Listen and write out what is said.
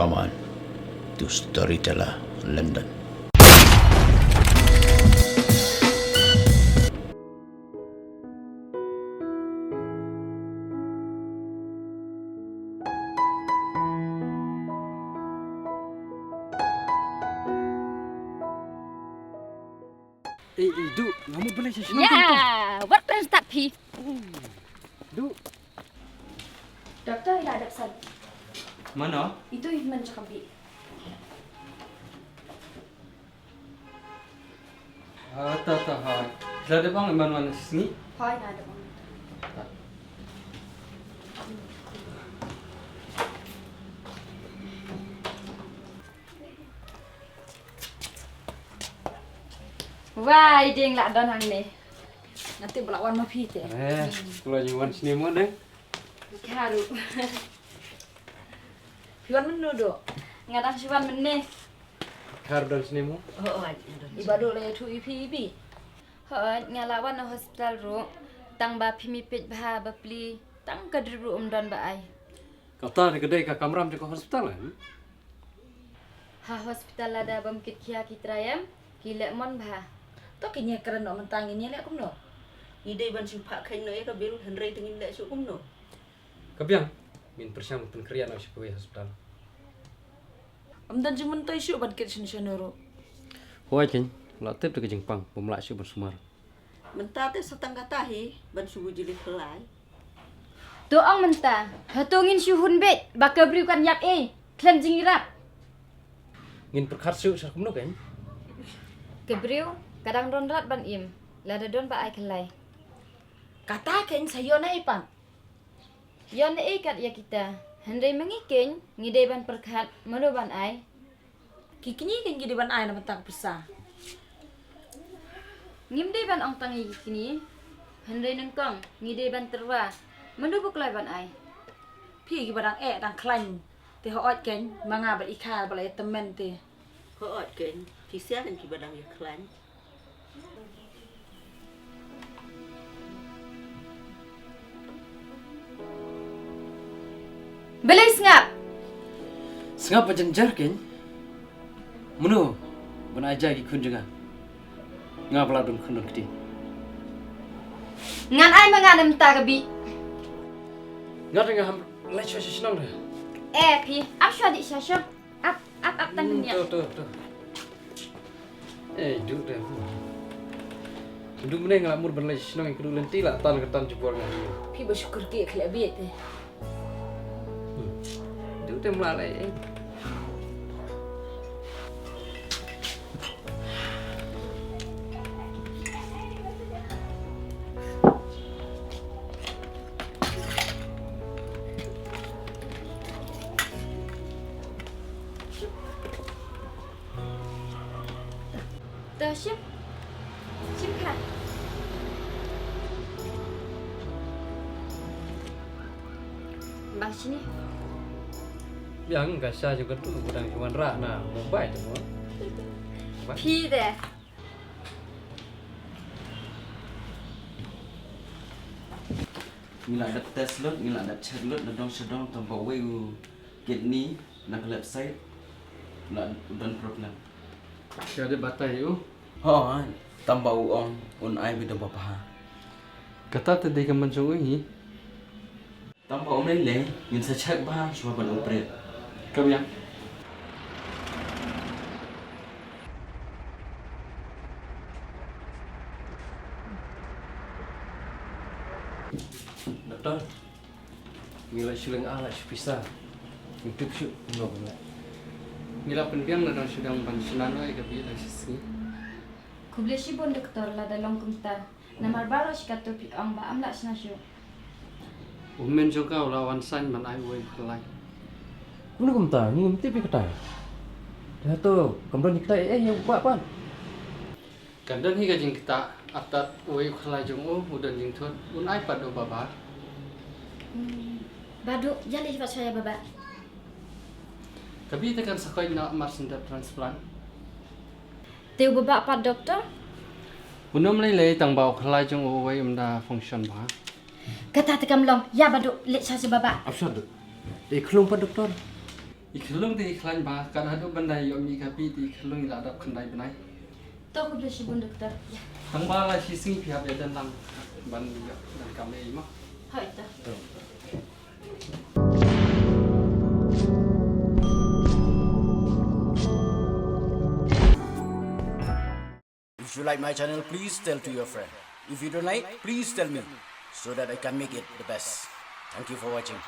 Come on to Storyteller London. Duk, kamu boleh saya senang Ya, what can start P? Duk. Doktor ila ada pesan. Mana? Itu Iman cakap P. Tak. Sudah ada bang mana sini? Hai, ada bang. Wah, dia yang lak don hang ni. Nanti berlawan mah P teh. Kalau nyuan sini mana? Karu. Piwan menu dok. Ngadang siwan meneh. Kar dan sini mu? Ibadu le tu ipi. Ngalawan na hospital ro. Tang ba pimipit bah bapli. Tang kadru don ba ai. Kata ni kedai ka kamram di hospital kan? Ha hospital ada bamkit kia kitrayam. Kilek mon bah. Tó cái nhà keren nó mentang ini lek kum no. Ide ban simpak kain no ya ka biru henry tengin lek su kum no. Kabiang, min persiang pen krian au sikoi hospital. Am dan jumun tai su ban kit sin sonoro. Hoi kin, la tep de Jepang, pemlak su bersumar. Mentah teh setengah tahi ban subuh jilid helai. Doang mentah. Hatungin syuhun bet. Baka berikan yak Klem jingirap. Ngin perkhat su sa kum no kan? Kebriu. Kadang don rat ban im. Lada don ba ai kelai. Kata kain sayo na ipan. Yon kat ya kita. Henry mengikin. Ngide ban perkat. Manu ban ai. Kikini kan gidi ban ai na mentang pesa. Ngimde ban ong tangi kini. Henry nengkong. Ngide ban terwa. Manu buklai ban ai. Pi gi barang dang klain. Te ho ot kan manga ba ikal ba temen te. Ho ot kan. Ti sia kan ki badang ya klain. Belai sengap. Sengap macam jar kan? Menu, ban aja gi kun juga. Ngap la dun kun kiti. Ngan ai mengadam ta kebi. Ngat ngam lai chwa senang dah. Pi. Ap syadi syasyo. Ap tang dunia. Tu. Duk dah. Duk mana ngamur ban lai senang ikut lenti lah tan ketan jebol ngan. Pi bersyukur ke kelak biat te. Duk tem lalai. Ship kan. Bang sini. Yang gasa juga tu udang cuman rak na Mumbai tu semua. Pi deh. Ngila ada test lot, ngila ada check lot, nadong sedong tanpa weu kidney nak website, nak udan problem. Ada batai tu. Oh, tambah uang ai bidang bapa. Kata tadi kaman sungguh Tambah om lele, ngin sa check bah cuma ban operate. Kau yang Doktor, ngila silang ala pisah. Untuk syuk no bala. Ngila pendiam na sedang pansinan ai gabi la sisi. Kuble shibon doktor la dalong kumta. Namar baro shikato pi ang ba amla snasyo. Umen juga lawan san man ai wei kelai. Mana kamu tahu? Ni mesti pergi kedai. Dah tu, kamu ni kedai yang buat apa? Kandan hi gajing kita atat wei kelai jong udan jing thot un ai padu baba. Badu jali cepat saya baba. Kabi tekan sakai nak marsinda transplant. Teu baba pat doktor. Unum lele tang bau kelai jong wei umda function ba. Kata tekam long. Ya badu lek saya baba. Apa tu? Di kelung pak doktor. Ikelung di iklan bah karena ada bandai yang mikapi di ikelung ila adap kendai benai. Tahu aku beli bun dokter. Ya. Tang bala hising pihak ya dan tang ban dan kami mah. Hai ta. If you like my channel, please tell to your friend. If you don't like, please tell me so that I can make it the best. Thank you for watching.